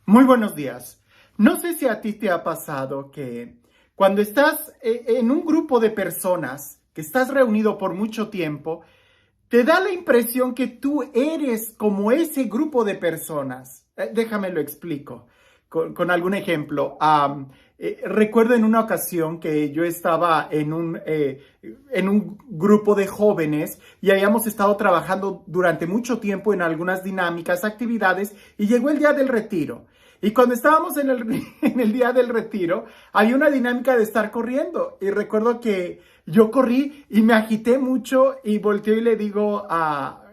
Muy buenos días. No sé si a ti te ha pasado que cuando estás en un grupo de personas, que estás reunido por mucho tiempo, te da la impresión que tú eres como ese grupo de personas. Déjame lo explico con algún ejemplo. Recuerdo en una ocasión que yo estaba en un grupo de jóvenes y habíamos estado trabajando durante mucho tiempo en algunas dinámicas, actividades, y llegó el día del retiro. Y cuando estábamos en el día del retiro, había una dinámica de estar corriendo. Y recuerdo que yo corrí y me agité mucho y volteo y le digo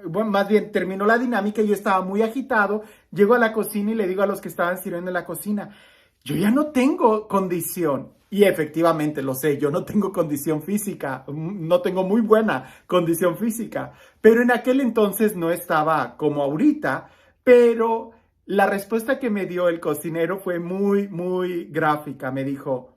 bueno, más bien terminó la dinámica y yo estaba muy agitado. Llego a la cocina y le digo a los que estaban sirviendo en la cocina, yo ya no tengo condición. Y efectivamente lo sé, yo no tengo condición física, no tengo muy buena condición física. Pero en aquel entonces no estaba como ahorita, pero la respuesta que me dio el cocinero fue muy gráfica. Me dijo,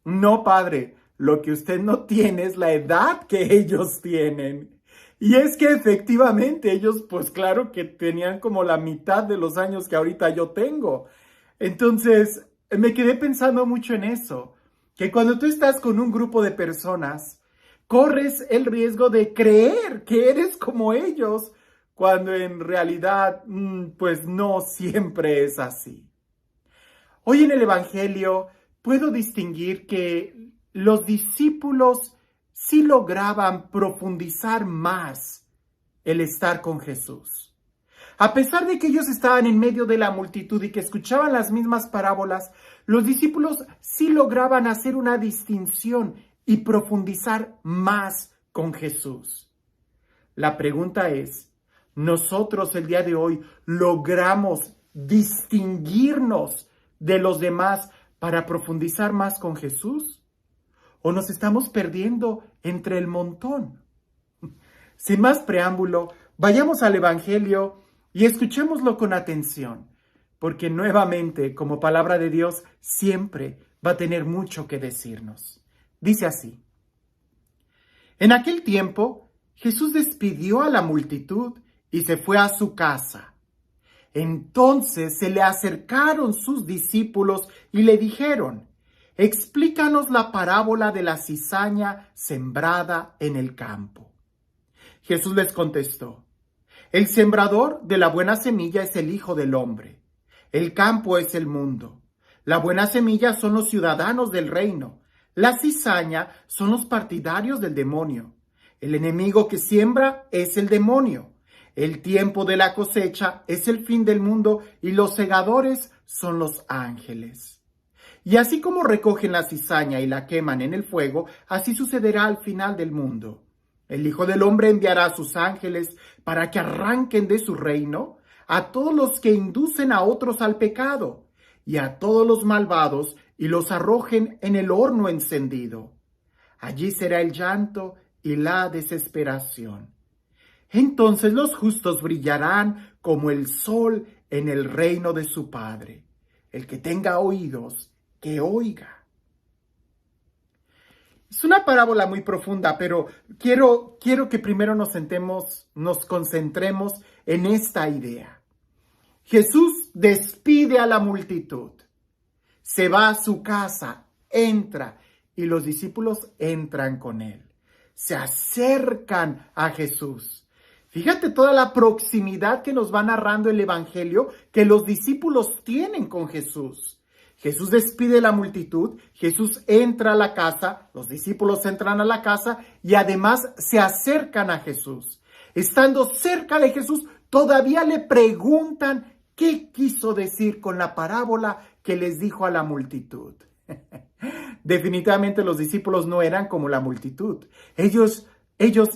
no, padre, lo que usted no tiene es la edad que ellos tienen. Y es que efectivamente ellos, pues claro que tenían como la mitad de los años que ahorita yo tengo. Entonces, me quedé pensando mucho en eso, que cuando tú estás con un grupo de personas, corres el riesgo de creer que eres como ellos, cuando en realidad, pues no siempre es así. Hoy en el Evangelio puedo distinguir que los discípulos sí lograban profundizar más el estar con Jesús. A pesar de que ellos estaban en medio de la multitud y que escuchaban las mismas parábolas, los discípulos sí lograban hacer una distinción y profundizar más con Jesús. La pregunta es, ¿nosotros el día de hoy logramos distinguirnos de los demás para profundizar más con Jesús? ¿O nos estamos perdiendo entre el montón? Sin más preámbulo, vayamos al Evangelio y escuchémoslo con atención, porque nuevamente, como palabra de Dios, siempre va a tener mucho que decirnos. Dice así: en aquel tiempo, Jesús despidió a la multitud y se fue a su casa. Entonces se le acercaron sus discípulos y le dijeron, explícanos la parábola de la cizaña sembrada en el campo. Jesús les contestó, el sembrador de la buena semilla es el Hijo del Hombre. El campo es el mundo. La buena semilla son los ciudadanos del reino. La cizaña son los partidarios del demonio. El enemigo que siembra es el demonio. El tiempo de la cosecha es el fin del mundo y los segadores son los ángeles. Y así como recogen la cizaña y la queman en el fuego, así sucederá al final del mundo. El Hijo del Hombre enviará a sus ángeles para que arranquen de su reino a todos los que inducen a otros al pecado y a todos los malvados y los arrojen en el horno encendido. Allí será el llanto y la desesperación. Entonces los justos brillarán como el sol en el reino de su Padre. El que tenga oídos, que oiga. Es una parábola muy profunda, pero quiero que primero nos sentemos, nos concentremos en esta idea. Jesús despide a la multitud, se va a su casa, entra y los discípulos entran con él. Se acercan a Jesús. Fíjate toda la proximidad que nos va narrando el Evangelio que los discípulos tienen con Jesús. Jesús despide a la multitud, Jesús entra a la casa, los discípulos entran a la casa y además se acercan a Jesús. Estando cerca de Jesús, todavía le preguntan qué quiso decir con la parábola que les dijo a la multitud. Definitivamente los discípulos no eran como la multitud. Ellos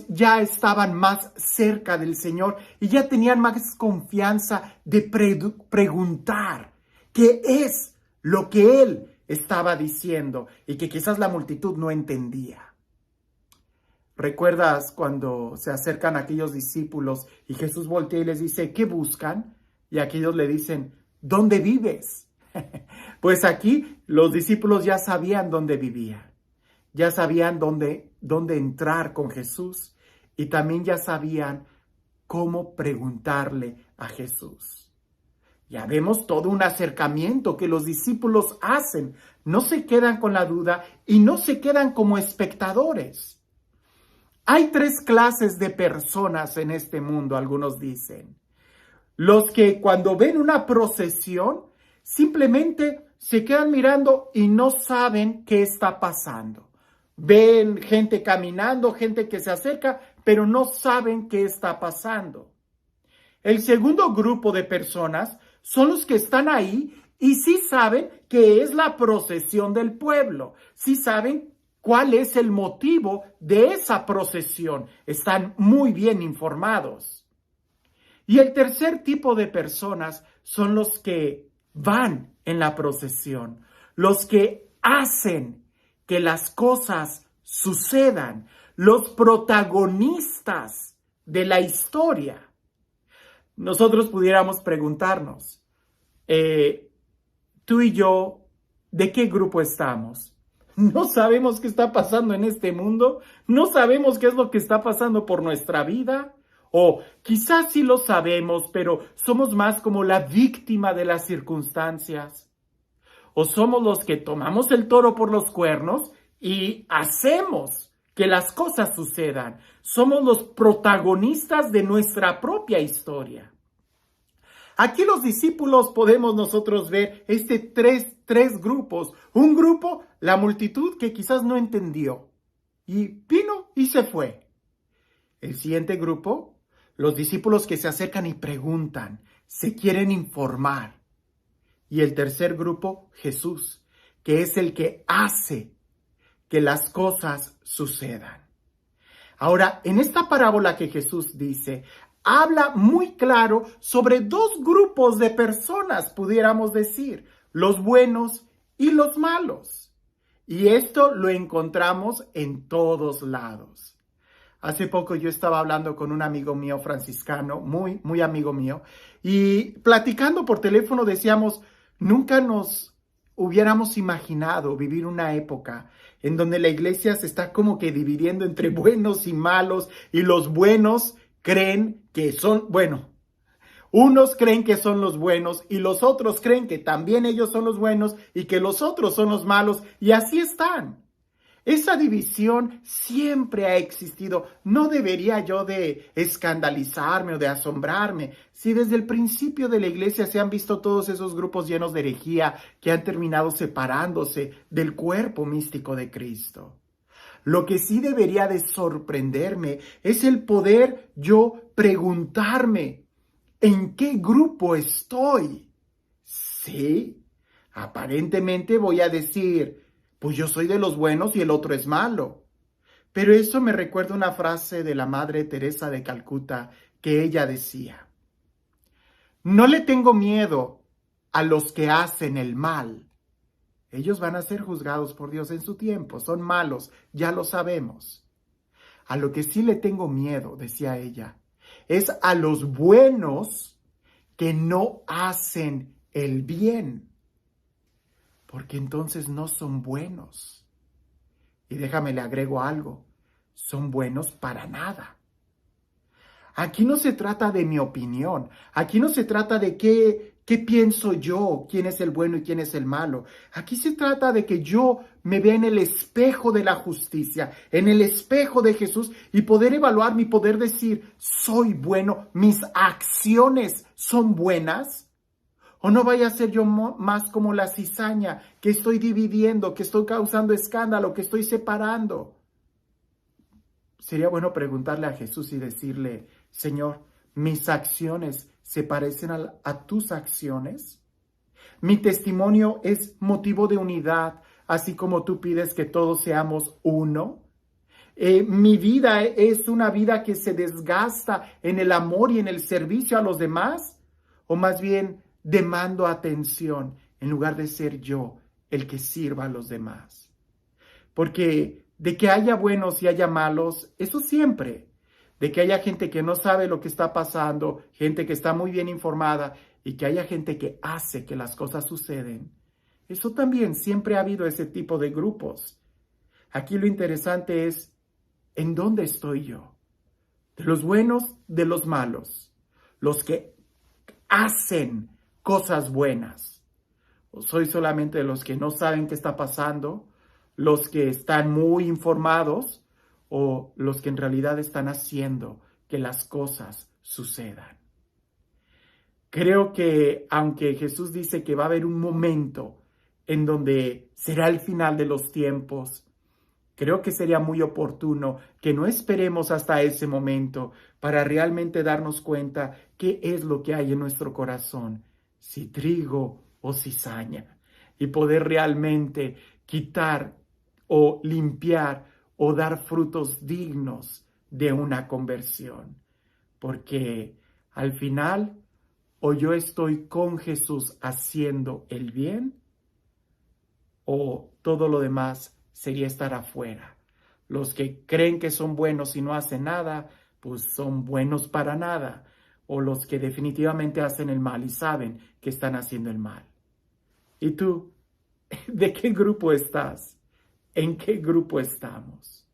ya estaban más cerca del Señor y ya tenían más confianza de preguntar qué es lo que Él estaba diciendo y que quizás la multitud no entendía. ¿Recuerdas cuando se acercan aquellos discípulos y Jesús voltea y les dice, ¿qué buscan? Y aquellos le dicen, ¿dónde vives? Pues aquí los discípulos ya sabían dónde vivían, ya sabían dónde entrar con Jesús y también ya sabían cómo preguntarle a Jesús. Ya vemos todo un acercamiento que los discípulos hacen. No se quedan con la duda y no se quedan como espectadores. Hay 3 clases de personas en este mundo, algunos dicen. Los que cuando ven una procesión, simplemente se quedan mirando y no saben qué está pasando. Ven gente caminando, gente que se acerca, pero no saben qué está pasando. El segundo grupo de personas son los que están ahí y sí saben que es la procesión del pueblo. Sí saben cuál es el motivo de esa procesión. Están muy bien informados. Y el tercer tipo de personas son los que van en la procesión, los que hacen que las cosas sucedan, los protagonistas de la historia. Nosotros pudiéramos preguntarnos, tú y yo, ¿de qué grupo estamos? No sabemos qué está pasando en este mundo, no sabemos qué es lo que está pasando por nuestra vida, o quizás sí lo sabemos, pero somos más como la víctima de las circunstancias. O somos los que tomamos el toro por los cuernos y hacemos que las cosas sucedan. Somos los protagonistas de nuestra propia historia. Aquí los discípulos podemos nosotros ver tres grupos. Un grupo, la multitud que quizás no entendió y vino y se fue. El siguiente grupo, los discípulos que se acercan y preguntan, se quieren informar. Y el tercer grupo, Jesús, que es el que hace que las cosas sucedan. Ahora, en esta parábola que Jesús dice, habla muy claro sobre 2 grupos de personas, pudiéramos decir, los buenos y los malos. Y esto lo encontramos en todos lados. Hace poco yo estaba hablando con un amigo mío franciscano, muy amigo mío, y platicando por teléfono decíamos, nunca nos hubiéramos imaginado vivir una época en donde la iglesia se está como que dividiendo entre buenos y malos, y los buenos creen que son, unos creen que son los buenos y los otros creen que también ellos son los buenos y que los otros son los malos, y así están. Esa división siempre ha existido. No debería yo de escandalizarme o de asombrarme si desde el principio de la iglesia se han visto todos esos grupos llenos de herejía que han terminado separándose del cuerpo místico de Cristo. Lo que sí debería de sorprenderme es el poder yo preguntarme, ¿en qué grupo estoy? Sí, aparentemente voy a decir, pues yo soy de los buenos y el otro es malo. Pero eso me recuerda una frase de la Madre Teresa de Calcuta que ella decía, no le tengo miedo a los que hacen el mal. Ellos van a ser juzgados por Dios en su tiempo, son malos, ya lo sabemos. A lo que sí le tengo miedo, decía ella, es a los buenos que no hacen el bien. Porque entonces no son buenos. Y déjame le agrego algo, son buenos para nada. Aquí no se trata de mi opinión, aquí no se trata de qué pienso yo, quién es el bueno y quién es el malo. Aquí se trata de que yo me vea en el espejo de la justicia, en el espejo de Jesús y poder evaluarme y poder decir, soy bueno, mis acciones son buenas. O no vaya a ser yo más como la cizaña, que estoy dividiendo, que estoy causando escándalo, que estoy separando. Sería bueno preguntarle a Jesús y decirle, Señor, ¿mis acciones se parecen a tus acciones? ¿Mi testimonio es motivo de unidad, así como tú pides que todos seamos uno? ¿Mi vida es una vida que se desgasta en el amor y en el servicio a los demás? ¿O más bien demando atención en lugar de ser yo el que sirva a los demás? Porque de que haya buenos y haya malos, eso siempre. De que haya gente que no sabe lo que está pasando, gente que está muy bien informada y que haya gente que hace que las cosas suceden. Eso también siempre ha habido ese tipo de grupos. Aquí lo interesante es, ¿en dónde estoy yo? ¿De los buenos, de los malos? Los que hacen cosas buenas? ¿O soy solamente de los que no saben qué está pasando, los que están muy informados o los que en realidad están haciendo que las cosas sucedan? Creo que aunque Jesús dice que va a haber un momento en donde será el final de los tiempos, creo que sería muy oportuno que no esperemos hasta ese momento para realmente darnos cuenta qué es lo que hay en nuestro corazón, si trigo o cizaña, y poder realmente quitar o limpiar o dar frutos dignos de una conversión. Porque al final, o yo estoy con Jesús haciendo el bien, o todo lo demás sería estar afuera. Los que creen que son buenos y no hacen nada, pues son buenos para nada. O los que definitivamente hacen el mal y saben que están haciendo el mal. ¿Y tú? ¿De qué grupo estás? ¿En qué grupo estamos?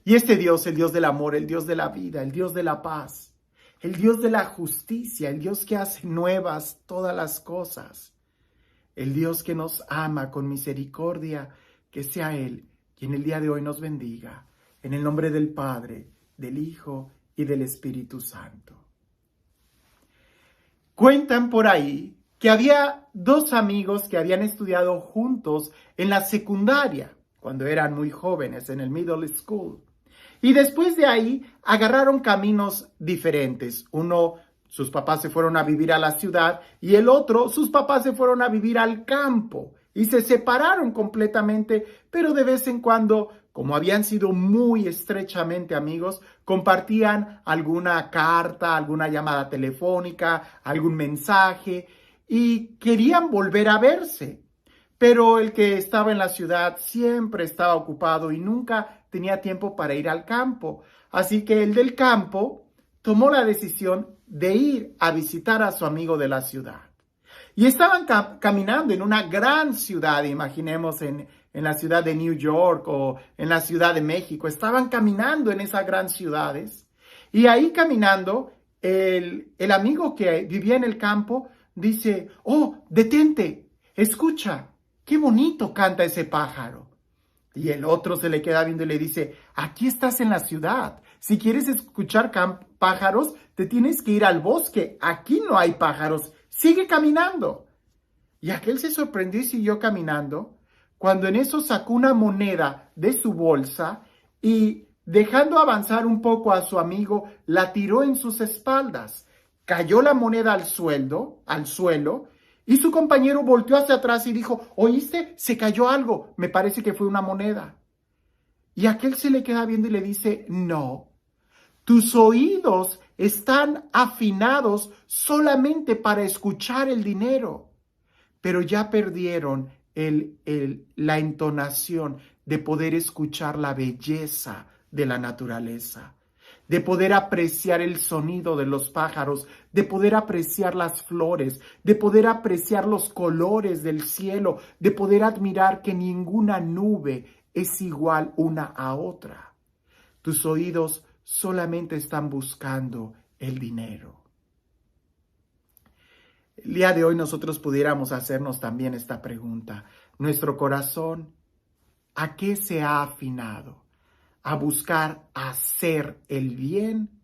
Y este Dios, el Dios del amor, el Dios de la vida, el Dios de la paz, el Dios de la justicia, el Dios que hace nuevas todas las cosas, el Dios que nos ama con misericordia, que sea Él quien el día de hoy nos bendiga. En el nombre del Padre, del Hijo y del Espíritu Santo. Cuentan por ahí que había dos amigos que habían estudiado juntos en la secundaria, cuando eran muy jóvenes, en el middle school. Y después de ahí agarraron caminos diferentes. Uno, sus papás se fueron a vivir a la ciudad, y el otro, sus papás se fueron a vivir al campo. Y se separaron completamente, pero de vez en cuando, como habían sido muy estrechamente amigos, compartían alguna carta, alguna llamada telefónica, algún mensaje, y querían volver a verse. Pero el que estaba en la ciudad siempre estaba ocupado y nunca tenía tiempo para ir al campo. Así que el del campo tomó la decisión de ir a visitar a su amigo de la ciudad. Y estaban caminando en una gran ciudad, imaginemos en la ciudad de New York o en la Ciudad de México. Estaban caminando en esas grandes ciudades. Y ahí caminando, el amigo que vivía en el campo dice: oh, detente, escucha, qué bonito canta ese pájaro. Y el otro se le queda viendo y le dice: aquí estás en la ciudad. Si quieres escuchar pájaros, te tienes que ir al bosque. Aquí no hay pájaros. Sigue caminando. Y aquel se sorprendió y siguió caminando, cuando en eso sacó una moneda de su bolsa y, dejando avanzar un poco a su amigo, la tiró en sus espaldas. Cayó la moneda al suelo, y su compañero volteó hacia atrás y dijo: ¿oíste? Se cayó algo. Me parece que fue una moneda. Y aquel se le queda viendo y le dice: no. Tus oídos están afinados solamente para escuchar el dinero, pero ya perdieron la entonación de poder escuchar la belleza de la naturaleza, de poder apreciar el sonido de los pájaros, de poder apreciar las flores, de poder apreciar los colores del cielo, de poder admirar que ninguna nube es igual una a otra. Tus oídos solamente están buscando el dinero. El día de hoy nosotros pudiéramos hacernos también esta pregunta. ¿Nuestro corazón a qué se ha afinado? ¿A buscar hacer el bien?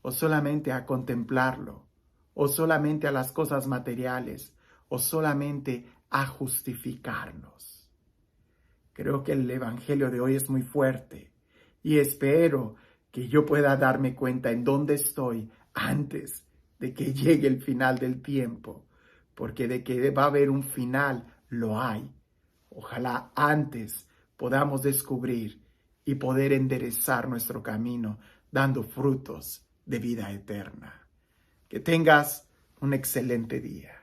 ¿O solamente a contemplarlo? ¿O solamente a las cosas materiales? ¿O solamente a justificarnos? Creo que el evangelio de hoy es muy fuerte. Y espero que yo pueda darme cuenta en dónde estoy antes de que llegue el final del tiempo. Porque de que va a haber un final, lo hay. Ojalá antes podamos descubrir y poder enderezar nuestro camino, dando frutos de vida eterna. Que tengas un excelente día.